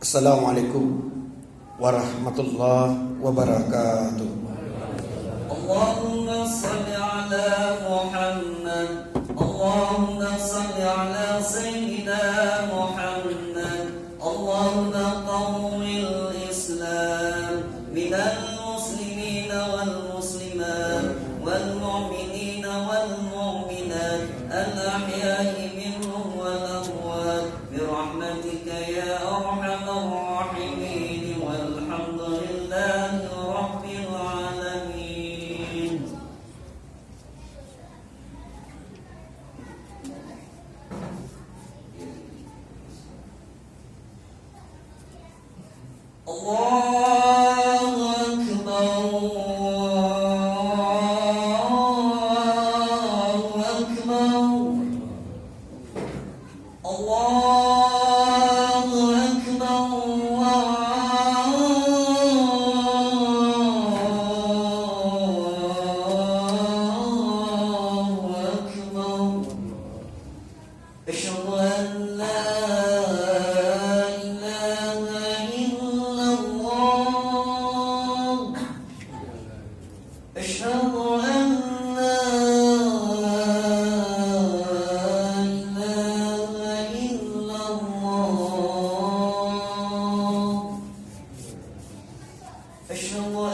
Assalamualaikum warahmatullahi wabarakatuh. Allahumma salli ala Muhammad. Allahumma salli ala Sayyidina Muhammad. Allahumma qawwil Islam minal muslimina wal muslimat wal mu'minina wal mu'minat al-ahya'i minhum wal amwat bi rahmatika ya arhamar rahimin walhamdulillahi rabbil alamin. Allahu akbar, Allahu akbar, Allahu akbar, Allahu akbar. Asyhadu an la ilaha illallah. Asyhadu an la ilaha illallah. Asyhadu anna Muhammadan Rasulullah.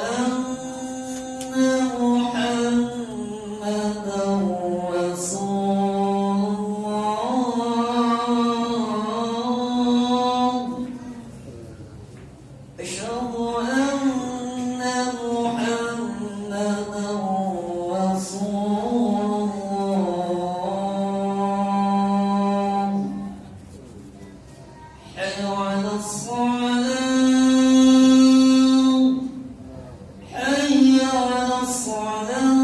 Asyhadu anna Muhammadan Rasulullah. Hayya 'alas salah. Hayya 'alas salah.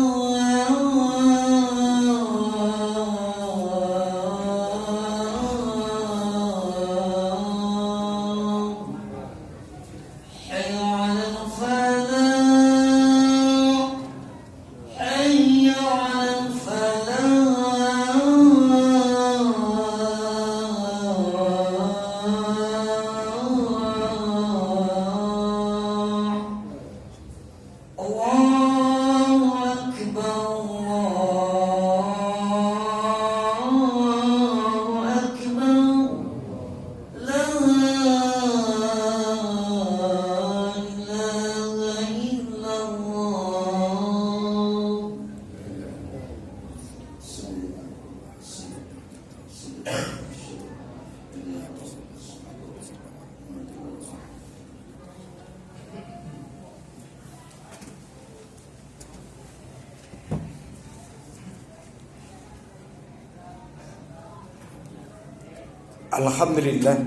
Hayya 'alal falah. Hayya 'alal falah. Allahu akbar, Allahu akbar. La ilaha illallah.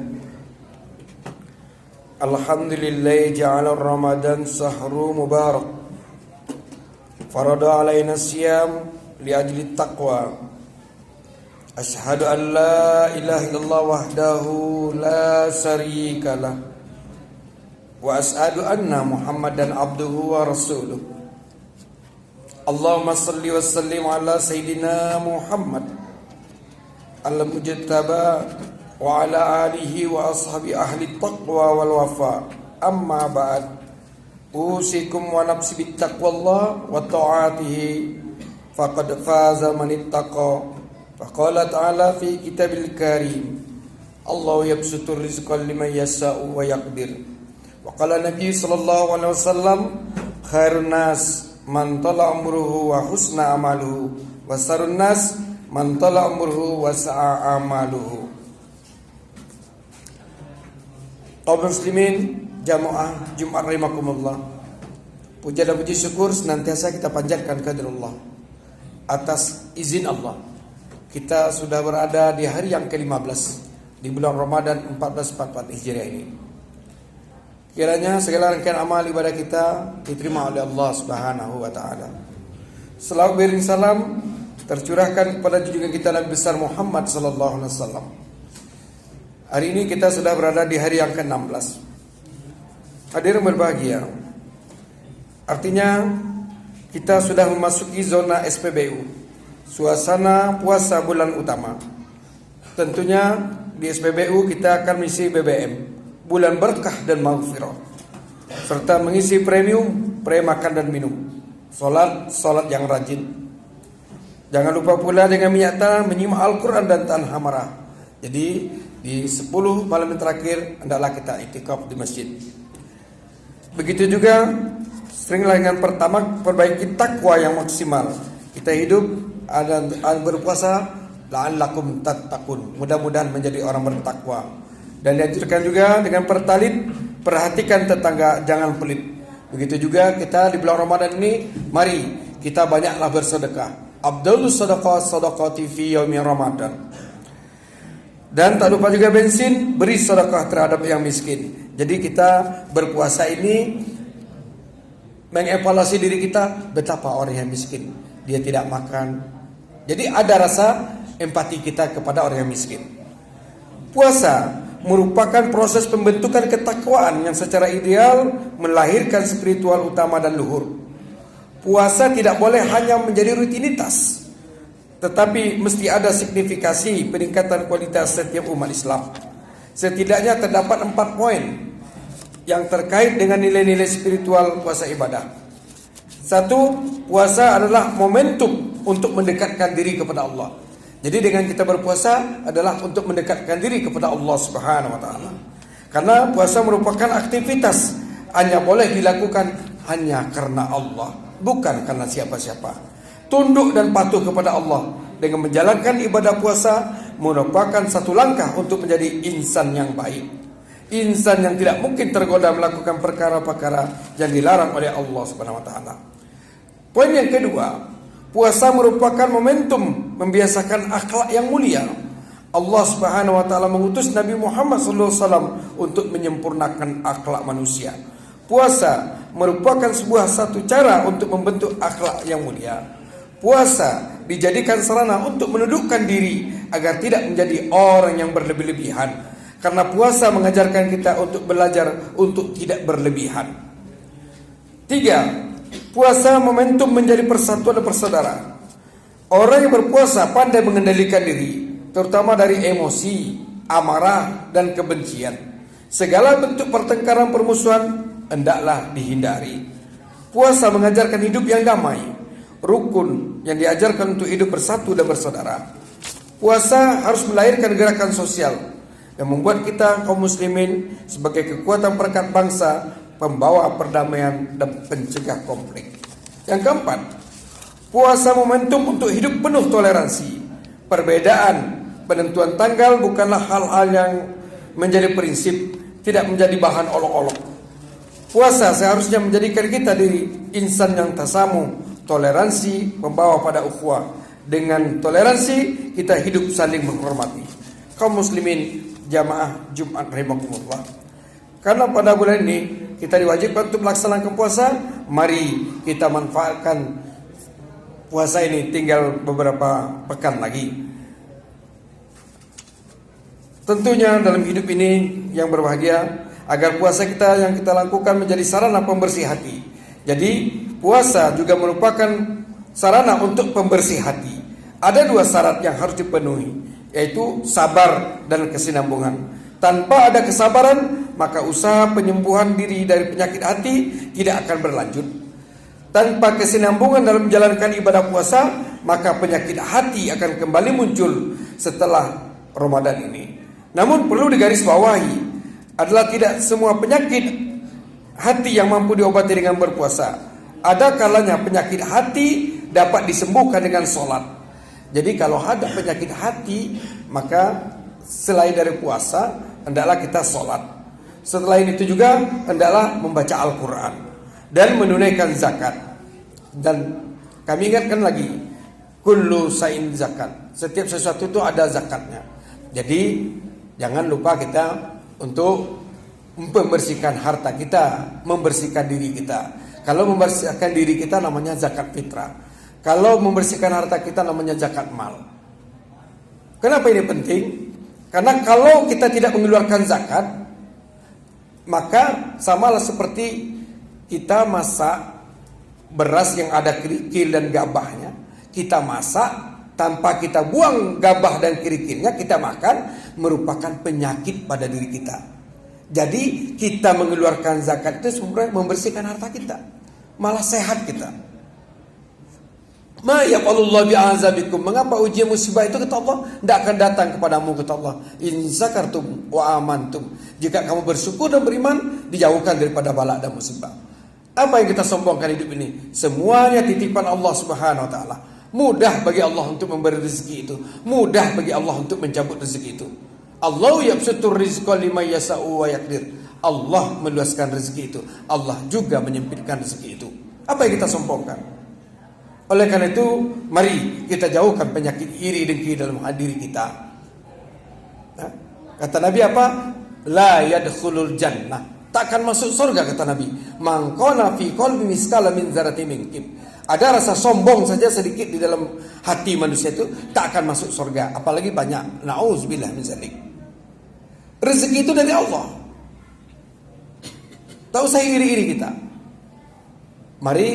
Alhamdulillah ja'ala Ramadan sahru mubarak. Farada alaina siyam li ajli taqwa. Ashhadu an la ilaha illallah wahdahu la syarika lah. Wa ashhadu anna Muhammadan abduhu wa rasuluh. Allahumma salli wa sallim ala Sayyidina Muhammad al-mujtaba wa ala alihi wa ashabi ahli taqwa wal wafa. Amma ba'd. Usikum wa nafsi bittaqwallah wa ta'atihi faqad faza man ittaqa. Faqala ta'ala fi kitabil karim, Allahu yabsutur rizqa liman yasha'u wa yaqdir. Wa qala Nabi sallallahu alaihi wasallam, khairun nas man tala umruhu wa husna amaluhu wa sarun nas man tala umruhu wa sa'a amaluhu. Kaum muslimin jamaah Jumat rahimakumullah. Puja dan puji syukur senantiasa kita panjatkan kepada Allah. Atas izin Allah, kita sudah berada di hari yang ke-15 di bulan Ramadan 1444 Hijriah ini. Kiranya segala rangkaian amal ibadah kita diterima oleh Allah Subhanahu wa taala. Selawat beriring salam tercurahkan kepada junjungan kita Nabi besar Muhammad sallallahu alaihi wasallam. Hari ini kita sudah berada di hari yang ke-16. Hadirin berbahagia. Artinya kita sudah memasuki zona SPBU, suasana puasa bulan utama. Tentunya di SPBU kita akan mengisi BBM bulan berkah dan maghfirah, serta mengisi premium makan dan minum, solat yang rajin. Jangan lupa pula dengan minyak tanah menyimak Al-Quran dan tanah marah. Jadi di 10 malam yang terakhir hendaklah kita iktikaf di masjid. Begitu juga seringlah dengan pertama perbaiki takwa yang maksimal. Kita hidup ada berpuasa la'allakum tattaqun, mudah-mudahan menjadi orang bertakwa. Dan dianjurkan juga dengan pertalid, perhatikan tetangga, jangan pelit. Begitu juga kita di bulan Ramadan ini, mari kita banyaklah bersedekah. Abdulus sadaqati fi yaumi Ramadan. Dan tak lupa juga bensin, beri sedekah terhadap yang miskin. Jadi kita berpuasa ini mengevaluasi diri kita, betapa orang yang miskin, dia tidak makan. Jadi ada rasa empati kita kepada orang yang miskin. Puasa merupakan proses pembentukan ketakwaan yang secara ideal melahirkan spiritual utama dan luhur. Puasa tidak boleh hanya menjadi rutinitas, tetapi mesti ada signifikasi peningkatan kualitas setiap umat Islam. Setidaknya terdapat 4 poin yang terkait dengan nilai-nilai spiritual puasa ibadah. 1. Puasa adalah momentum untuk mendekatkan diri kepada Allah. Jadi dengan kita berpuasa adalah untuk mendekatkan diri kepada Allah Subhanahu wa taala. Karena puasa merupakan aktivitas hanya boleh dilakukan hanya karena Allah, bukan karena siapa-siapa. Tunduk dan patuh kepada Allah dengan menjalankan ibadah puasa merupakan satu langkah untuk menjadi insan yang baik. Insan yang tidak mungkin tergoda melakukan perkara-perkara yang dilarang oleh Allah Subhanahu wa taala. Poin yang kedua, puasa merupakan momentum membiasakan akhlak yang mulia. Allah Subhanahu wa taala mengutus Nabi Muhammad SAW untuk menyempurnakan akhlak manusia. Puasa merupakan satu cara untuk membentuk akhlak yang mulia. Puasa dijadikan sarana untuk menundukkan diri agar tidak menjadi orang yang berlebih-lebihan. Karena puasa mengajarkan kita untuk belajar untuk tidak berlebihan. 3. Puasa momentum menjadi persatuan dan persaudaraan. Orang yang berpuasa pandai mengendalikan diri, terutama dari emosi, amarah, dan kebencian. Segala bentuk pertengkaran permusuhan hendaklah dihindari. Puasa mengajarkan hidup yang damai, rukun yang diajarkan untuk hidup bersatu dan bersaudara. Puasa harus melahirkan gerakan sosial yang membuat kita kaum muslimin sebagai kekuatan perekat bangsa, pembawa perdamaian dan pencegah konflik. Yang keempat, puasa momentum untuk hidup penuh toleransi. Perbedaan penentuan tanggal bukanlah hal-hal yang menjadi prinsip, tidak menjadi bahan olok-olok. Puasa seharusnya menjadikan kita diri insan yang tasamu, toleransi membawa pada ukhuwah. Dengan toleransi kita hidup saling menghormati. Kaum muslimin jamaah Jumat rahimakumullah. Karena pada bulan ini kita diwajibkan untuk melaksanakan puasa, mari kita manfaatkan puasa ini, tinggal beberapa pekan lagi. Tentunya dalam hidup ini yang berbahagia, agar puasa kita yang kita lakukan menjadi sarana pembersih hati. Jadi puasa juga merupakan sarana untuk pembersih hati. Ada 2 syarat yang harus dipenuhi, yaitu sabar dan kesinambungan. Tanpa ada kesabaran, maka usaha penyembuhan diri dari penyakit hati tidak akan berlanjut. Tanpa kesinambungan dalam menjalankan ibadah puasa, maka penyakit hati akan kembali muncul setelah Ramadan ini. Namun perlu digarisbawahi adalah tidak semua penyakit hati yang mampu diobati dengan berpuasa. Ada kalanya penyakit hati dapat disembuhkan dengan sholat. Jadi kalau ada penyakit hati, maka selain dari puasa, hendaklah kita sholat. Setelah itu juga hendaklah membaca Al-Quran dan menunaikan zakat. Dan kami ingatkan lagi, kullu sain zakat. Setiap sesuatu itu ada zakatnya. Jadi jangan lupa kita untuk membersihkan harta kita, membersihkan diri kita. Kalau membersihkan diri kita namanya zakat fitrah. Kalau membersihkan harta kita namanya zakat mal. Kenapa ini penting? Karena kalau kita tidak mengeluarkan zakat, maka samalah seperti kita masak beras yang ada kerikil dan gabahnya. Kita masak tanpa kita buang gabah dan kerikilnya, kita makan, merupakan penyakit pada diri kita. Jadi kita mengeluarkan zakat itu sebenarnya membersihkan harta kita, malah sehat kita. Ma yaqulullah bi'azabikum. Mengapa ujian musibah itu kata Allah tidak akan datang kepadamu, kata Allah. In zakartum wa amantum. Jika kamu bersyukur dan beriman, dijauhkan daripada bala dan musibah. Apa yang kita sombongkan hidup ini? Semuanya titipan Allah Subhanahu wa taala. Mudah bagi Allah untuk memberi rezeki itu, mudah bagi Allah untuk mencabut rezeki itu. Allah yabsutur rizqa liman yasha'u wa yaqdir. Allah meluaskan rezeki itu, Allah juga menyempitkan rezeki itu. Apa yang kita sombongkan? Oleh karena itu, mari kita jauhkan penyakit iri dengki dalam diri kita. Kata Nabi apa? La yadkhulul jannah. Takkan masuk surga kata Nabi. Man qala fi qalbi miskala min dzarratin min kib. Ada rasa sombong saja sedikit di dalam hati manusia itu, tak akan masuk surga, apalagi banyak. Nauzubillah min dzalik. Rezeki itu dari Allah. Tak usah iri-iri kita. Mari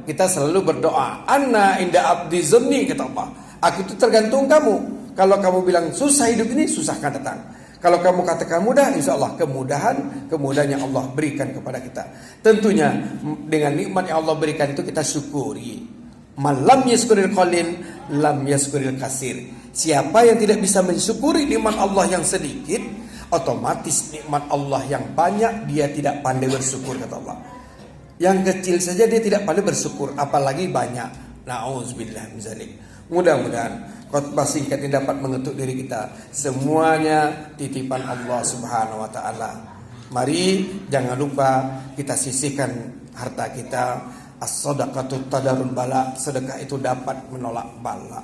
kita selalu berdoa. Anna inda abdi zunni, kata Allah. Aku itu tergantung kamu. Kalau kamu bilang susah hidup ini, susah akan datang. Kalau kamu katakan mudah, insya Allah kemudahan yang Allah berikan kepada kita. Tentunya dengan nikmat yang Allah berikan itu kita syukuri. Malam yaskuril qalil, lam yaskuril kasir. Siapa yang tidak bisa mensyukuri nikmat Allah yang sedikit, otomatis nikmat Allah yang banyak dia tidak pandai bersyukur, kata Allah. Yang kecil saja dia tidak pandai bersyukur, apalagi banyak. Nauzubillah min dzalik. Mudah-mudahan khotbah singkat ini dapat mengetuk diri kita. Semuanya titipan Allah Subhanahu wa taala. Mari jangan lupa kita sisihkan harta kita. As-shadaqatu tadarul bala. Sedekah itu dapat menolak bala.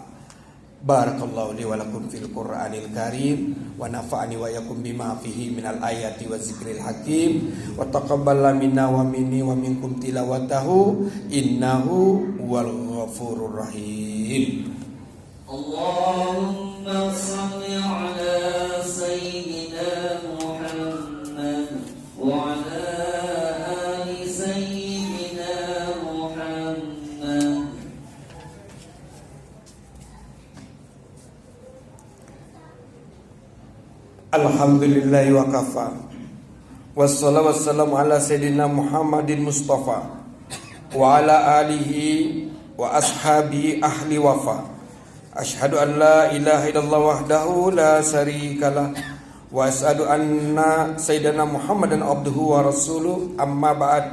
Barakallahu li wa lakum fil Qur'anil Karim wa nafa'ani wa yakum bima fihi minal ayati wa zikril hakim wa taqabbala minna wa minni wa minkum tilawatahu innahu wal ghafurur rahim. Allahumma salli ala sayyidina Muhammad wa ala ali sayyidina Muhammad. Alhamdulillahi wa kafa. Wassalatu wassalamu ala sayyidina Muhammadin Mustafa wa ala alihi wa ashabi ahli wafa. Asyhadu an la ilaha illallah wahdahu la syarikalah wa asyhadu anna sayyidina Muhammadan abduhu wa rasuluh. Amma ba'd.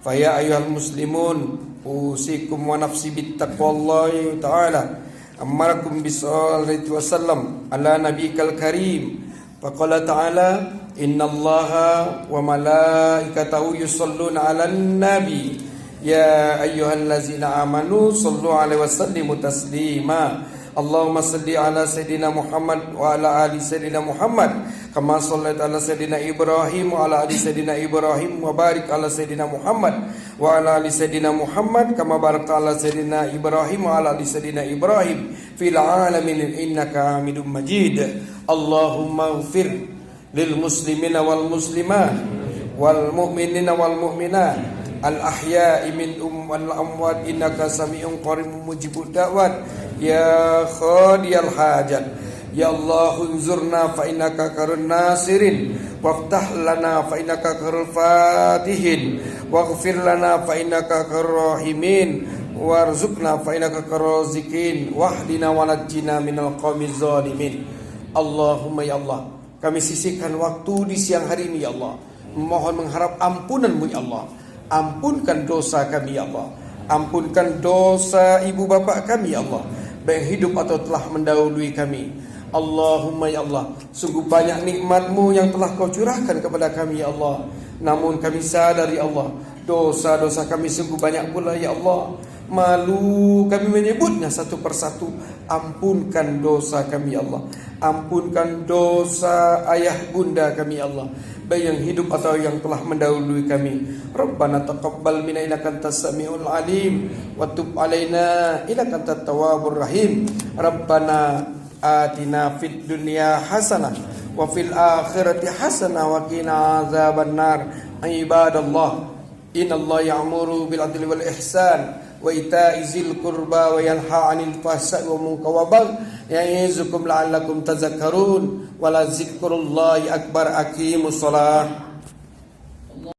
Fa ya ayyuhal muslimun, usikum wa nafsi bittaqwallahi ta'ala. Amarakum bisallallahu wasallam ala nabiyikal karim. Faqala ta'ala innallaha wa malaikatahu yusholluna 'alan nabi ya ayyuhallazina amanu shallu 'alaihi wasallimu taslima. Allahumma salli ala sayyidina Muhammad wa ala ali sayyidina Muhammad kama shallaita ala sayyidina Ibrahim wa ala ali sayyidina Ibrahim wa barik ala sayyidina Muhammad wa ala ali sayyidina Muhammad kama barakta ala sayyidina Ibrahim wa ala ali sayyidina Ibrahim fil alamin innaka Hamidum Majid. Allahumma ighfir lil muslimina wal muslimat wal mu'minina wal mu'minat al ahya'i minhum wal amwat innaka sami'un qaribun mujibud da'wat ya khadiyal hajat. Ya Allah unzurna fa innaka karun nasirin waftah lana fa innaka karul fatihin waghfir lana fa innaka karur rahimin warzuqna fa innaka karur raziqin wahdina wa najjina minal qaumiz zalimin. Allahumma ya Allah, kami sisihkan waktu di siang hari ini ya Allah, mohon mengharap ampunan-Mu ya Allah. Ampunkan dosa kami ya Allah, ampunkan dosa ibu bapa kami ya Allah, baik hidup atau telah mendahului kami. Allahumma ya Allah, sungguh banyak nikmat-Mu yang telah Kau curahkan kepada kami ya Allah. Namun kami sadar ya Allah, dosa-dosa kami sungguh banyak pula ya Allah. Malu kami menyebutnya satu persatu. Ampunkan dosa kami ya Allah, ampunkan dosa ayah bunda kami ya Allah, baik yang hidup atau yang telah mendahului kami. Rabbana taqabbal minna innaka antas samiul alim wa tub alaina innaka antat tawwabur rahim. Rabbana atina fid dunya hasanah wa fil akhirati hasanah wa qina azabannar. Ibadallah, innallaha ya'muru bil adli wal ihsan wa ita'i zil qurba wa yanha 'anil fahsya'i wa munkar wa baghi ya'izukum la'allakum tadhakkarun wa la dzikrullahi akbar. Aqimus shalah.